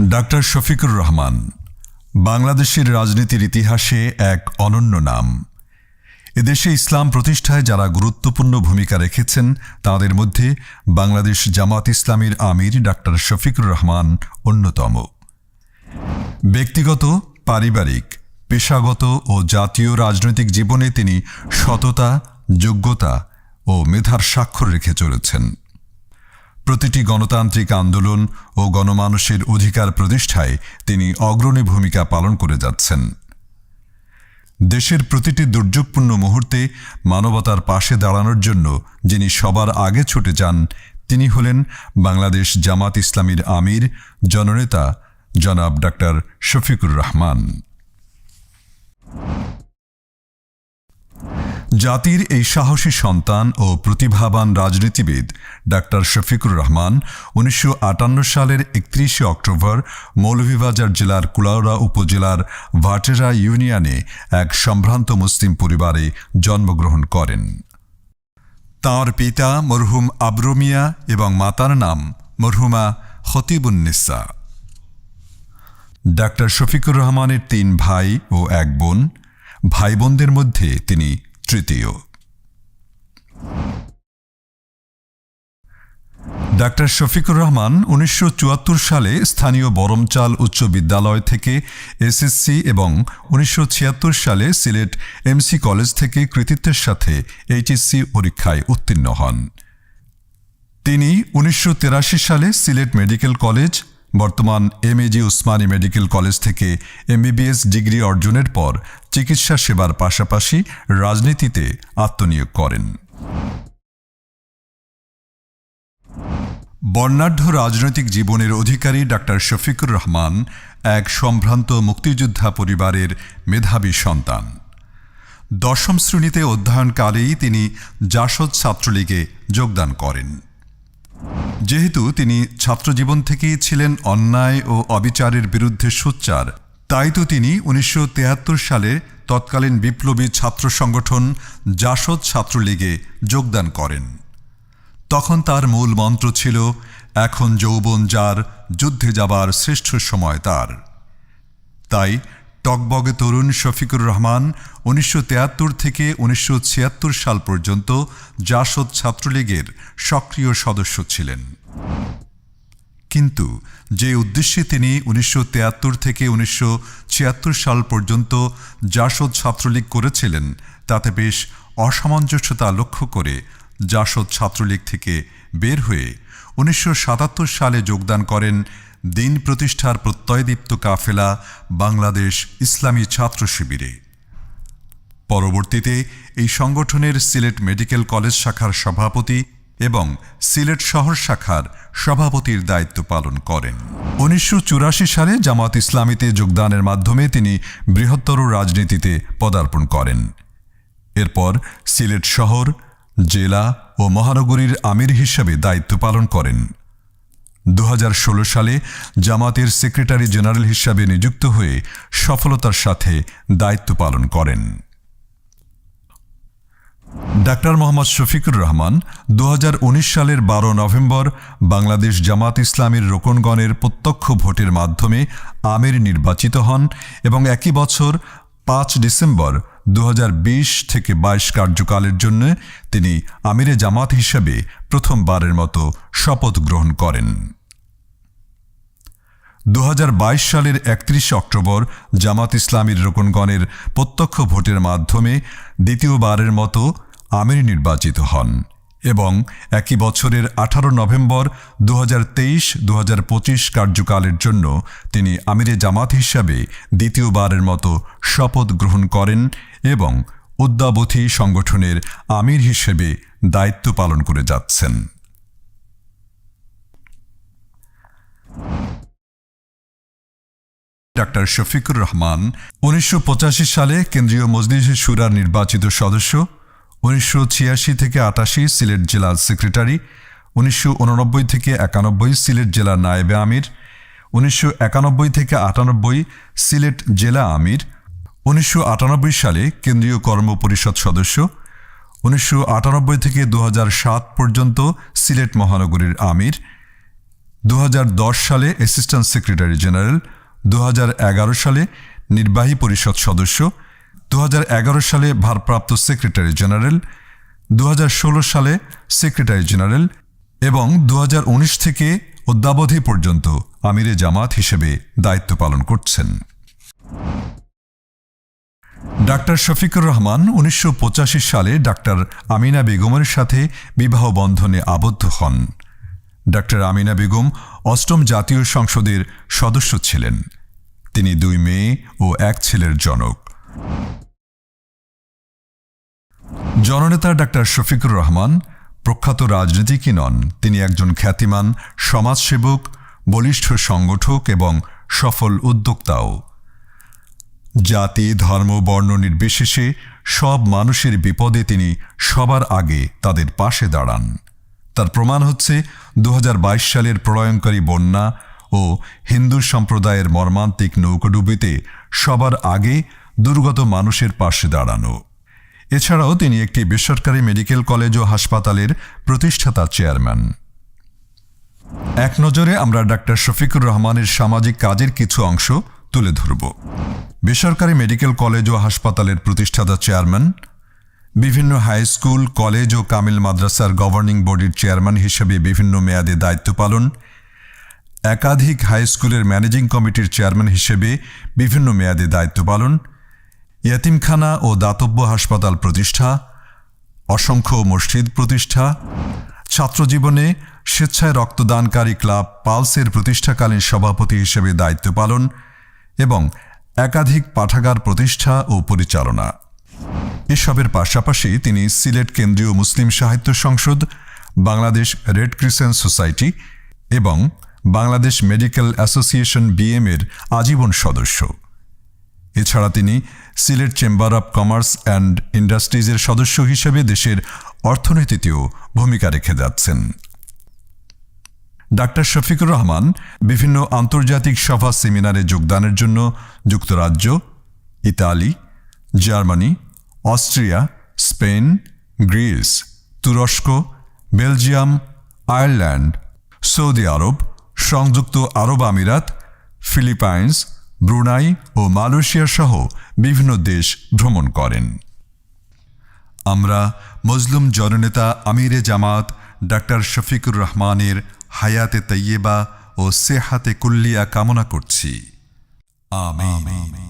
Doctor Shafiqur Rahman বাংলাদেশের রাজনীতির ইতিহাসে এক অনন্য নাম। এদেশে ইসলাম প্রতিষ্ঠায় যারা গুরুত্বপূর্ণ ভূমিকা রেখেছেন তাদের মধ্যে বাংলাদেশ জামাত ইসলামীর আমির ডাক্তার শফিকুর রহমান অন্যতম। ব্যক্তিগত, পারিবারিক, পেশাগত ও জাতীয় রাজনৈতিক জীবনে তিনি সততা, যোগ্যতা ও মেধার স্বাক্ষর রেখে চলেছেন। প্রতিটি গণতান্ত্রিক আন্দোলন ও গণমানুষের অধিকার প্রতিষ্ঠায় তিনি অগ্রণী ভূমিকা পালন করে যাচ্ছেন। দেশের প্রতিটি দুর্যোগপূর্ণ মুহূর্তে মানবতার পাশে দাঁড়ানোর জন্য যিনি সবার আগে ছুটে যান তিনি হলেন বাংলাদেশ জামাত ইসলামীর আমির জননেতা জনাব ডাক্তার শফিকুর রহমান। জাতির এই সাহসী সন্তান ও প্রতিভাবান রাজনীতিবিদ ডাক্তার শফিকুর রহমান ১৯৫৮ সালের ৩১ অক্টোবর মৌলভীবাজার জেলার কুলাউড়া উপজেলার ভাটেরা ইউনিয়নে এক সম্ভ্রান্ত মুসলিম পরিবারে জন্মগ্রহণ করেন। তাঁর পিতা মরহুম আবরু মিয়া এবং মাতার নাম মরহুমা খতিবুন্নিসা। ডাক্তার শফিকুর রহমানের ৩ ভাই ও ১ বোন। ভাই বোনদের মধ্যে তিনি তৃতীয়। ডাক্তার শফিকুর রহমান ১৯৭৪ সালে স্থানীয় বরমচাল উচ্চ বিদ্যালয় থেকে এসএসসি এবং ১৯৭৬ সালে সিলেট এমসি কলেজ থেকে কৃতিত্বের সাথে এইচএসসি পরীক্ষায় উত্তীর্ণ হন। তিনি ১৯৮৩ সালে সিলেট মেডিকেল কলেজ, বর্তমান এমএজি উসমানী মেডিকেল কলেজ থেকে এমবিবিএস ডিগ্রি অর্জনের পর চিকিৎসা সেবার পাশাপাশি রাজনীতিতে আত্মনিয়োগ করেন। বর্ণাঢ্য রাজনৈতিক জীবনের অধিকারী ডাক্তার শফিকুর রহমান এক সম্ভ্রান্ত মুক্তিযোদ্ধা পরিবারের মেধাবী সন্তান। ১০ম শ্রেণীতে অধ্যয়নকালেই তিনি জাসদ ছাত্রলীগে যোগদান করেন। যেহেতু তিনি ছাত্রজীবন থেকেই ছিলেন অন্যায় ও অবিচারের বিরুদ্ধে সোচ্চার, তাই তো তিনি ১৯৭৩ সালে তৎকালীন বিপ্লবী ছাত্র সংগঠন জাসদ ছাত্রলীগে যোগদান করেন। তখন তার মূল মন্ত্র ছিল, এখন যৌবন যার, যুদ্ধে যাবার শ্রেষ্ঠ সময় তার। তাই টকবগে তরুণ শফিকুর রহমান ১৯৭৩ থেকে ১৯৭৬ সাল পর্যন্ত জাসদ ছাত্রলীগের সক্রিয় সদস্য ছিলেন। কিন্তু যে উদ্দেশ্যে তিনি ১৯৭৩ থেকে ১৯৭৬ সাল পর্যন্ত জাসদ ছাত্রলীগ করেছিলেন তাতে বেশ অসামঞ্জস্যতা লক্ষ্য করে জাসদ ছাত্রলীগ থেকে বের হয়ে ১৯৭৭ সালে যোগদান করেন দিন প্রতিষ্ঠার প্রত্যয়দীপ্ত কাফেলা বাংলাদেশ ইসলামী ছাত্র শিবিরে। পরবর্তীতে এই সংগঠনের সিলেট মেডিকেল কলেজ শাখার সভাপতি এবং সিলেট শহর শাখার সভাপতির দায়িত্ব পালন করেন। ১৯৮৪ সালে জামাত ইসলামীতে যোগদানের মাধ্যমে তিনি বৃহত্তর রাজনীতিতে পদার্পণ করেন। এরপর সিলেট শহর, জেলা ও মহানগরীর আমির হিসেবে দায়িত্ব পালন করেন। ২০১৬ সালে জামাতের সেক্রেটারি জেনারেল হিসাবে নিযুক্ত হয়ে সফলতার সাথে দায়িত্ব পালন করেন। ডাক্তার মোহাম্মদ শফিকুর রহমান ২০১৯ সালের ১২ নভেম্বর বাংলাদেশ জামাত ইসলামীর রোকনগণের প্রত্যক্ষ ভোটের মাধ্যমে আমির নির্বাচিত হন এবং একই বছর ৫ ডিসেম্বর ২০২০ থেকে ২২ কার্যকালের জন্য তিনি আমিরে জামাত হিসেবে প্রথমবারের মতো শপথ গ্রহণ করেন। ২০২২ সালের ৩১ অক্টোবর জামাত ইসলামীর রোকনগণের প্রত্যক্ষ ভোটের মাধ্যমে দ্বিতীয়বারের মতো আমির নির্বাচিত হন এবং একই বছরের ১৮ নভেম্বর ২০২৩-২০২৫ কার্যকালের জন্য তিনি আমিরে জামাত হিসাবে দ্বিতীয়বারের মতো শপথ গ্রহণ করেন এবং উদ্যাবধি সংগঠনের আমির হিসেবে দায়িত্ব পালন করে যাচ্ছেন। ডাক্তার শফিকুর রহমান ১৯৮৫ সালে কেন্দ্রীয় মজলিসে শুরার নির্বাচিত সদস্য, ১৯৮৬ থেকে ৮৮ সিলেট জেলার সেক্রেটারি, ১৯৮৯ থেকে ৯১ সিলেট জেলার নায়েবে আমির, ১৯৯১ থেকে ৯৮ সিলেট জেলা আমির, ১৯৯৮ সালে কেন্দ্রীয় কর্ম পরিষদ সদস্য, ১৯৯৮ থেকে ২০০৭ পর্যন্ত সিলেট মহানগরীর আমির, 2010 সালে অ্যাসিস্ট্যান্ট সেক্রেটারি জেনারেল, 2011 সালে নির্বাহী পরিষদ সদস্য, 2011 সালে ভারপ্রাপ্ত সেক্রেটারি জেনারেল, 2016 সালে সেক্রেটারি জেনারেল এবং 2019 থেকে অদ্যাবধি পর্যন্ত আমিরে জামাত হিসেবে দায়িত্ব পালন করছেন। ডাক্তার শফিকুর রহমান 1985 সালে ডাক্তার আমিনা বেগমের সাথে বিবাহ বন্ধনে আবদ্ধ হন। ডাক্তার আমিনা বেগম অষ্টম জাতীয় সংসদের সদস্য ছিলেন। তিনি 2 মেয়ে ও 1 ছেলের জনক। জননেতা ডাক্তার শফিকুর রহমান প্রখ্যাত রাজনীতিকই নন, তিনি একজন খ্যাতিমান সমাজসেবক, বলিষ্ঠ সংগঠক এবং সফল উদ্যোক্তাও। জাতি, ধর্ম, বর্ণ নির্বিশেষে সব মানুষের বিপদে তিনি সবার আগে তাদের পাশে দাঁড়ান। তার প্রমাণ হচ্ছে 2022 সালের প্রলয়ঙ্কারী বন্যা ও হিন্দু সম্প্রদায়ের মর্মান্তিক নৌকোডুবিতে সবার আগে দুর্গত মানুষের পাশে দাঁড়ানো। এছাড়াও তিনি একটি বেসরকারি মেডিকেল কলেজ ও হাসপাতালের প্রতিষ্ঠাতা চেয়ারম্যান। এক নজরে আমরা ডাক্তার শফিকুর রহমানের সামাজিক কাজের কিছু অংশ তুলে ধরব। বেসরকারি মেডিকেল কলেজ ও হাসপাতালের প্রতিষ্ঠাতা চেয়ারম্যান, বিভিন্ন হাই স্কুল, কলেজ ও কামিল মাদ্রাসার গভর্নিং বডির চেয়ারম্যান হিসেবে বিভিন্ন মেয়াদে দায়িত্ব পালন, একাধিক হাই স্কুলের ম্যানেজিং কমিটির চেয়ারম্যান হিসেবে বিভিন্ন মেয়াদে দায়িত্ব পালন, ইয়াতিমখানা ও দাতব্য হাসপাতাল প্রতিষ্ঠা, অসংখ্য মসজিদ প্রতিষ্ঠা, ছাত্রজীবনে স্বেচ্ছায় রক্তদানকারী ক্লাব পালসের প্রতিষ্ঠাকালীন সভাপতি হিসেবে দায়িত্ব পালন এবং একাধিক পাঠাগার প্রতিষ্ঠা ও পরিচালনা। এসবের পাশাপাশি তিনি সিলেট কেন্দ্রীয় মুসলিম সাহিত্য সংসদ, বাংলাদেশ রেড ক্রিসেন্ট সোসাইটি এবং বাংলাদেশ মেডিকেল অ্যাসোসিয়েশন বিএম-এর আজীবন সদস্য। এছাড়া তিনি Sylhet chamber of commerce and ইন্ডাস্ট্রিজের সদস্য হিসেবে দেশের অর্থনীতিতেও ভূমিকা রেখে যাচ্ছেন। ডাক্তার শফিকুর রহমান বিভিন্ন আন্তর্জাতিক সভা সেমিনারে যোগদানের জন্য যুক্তরাজ্য, Italy, Germany, Austria, Spain, Greece, তুরস্ক, বেলজিয়াম, আয়ারল্যান্ড, সৌদি আরব, সংযুক্ত আরব আমিরাত, ফিলিপাইন্স, ব্রুনাই ও মালয়েশিয়া সহ বিভিন্ন দেশ ভ্রমণ করেন। আমরা মজলুম জননেতা আমিরে জামাত ডাক্তার শফিকুর রহমানের হায়াতে তৈয়বা ও সেহাতে কুল্লিয়া কামনা করছি। আমিন।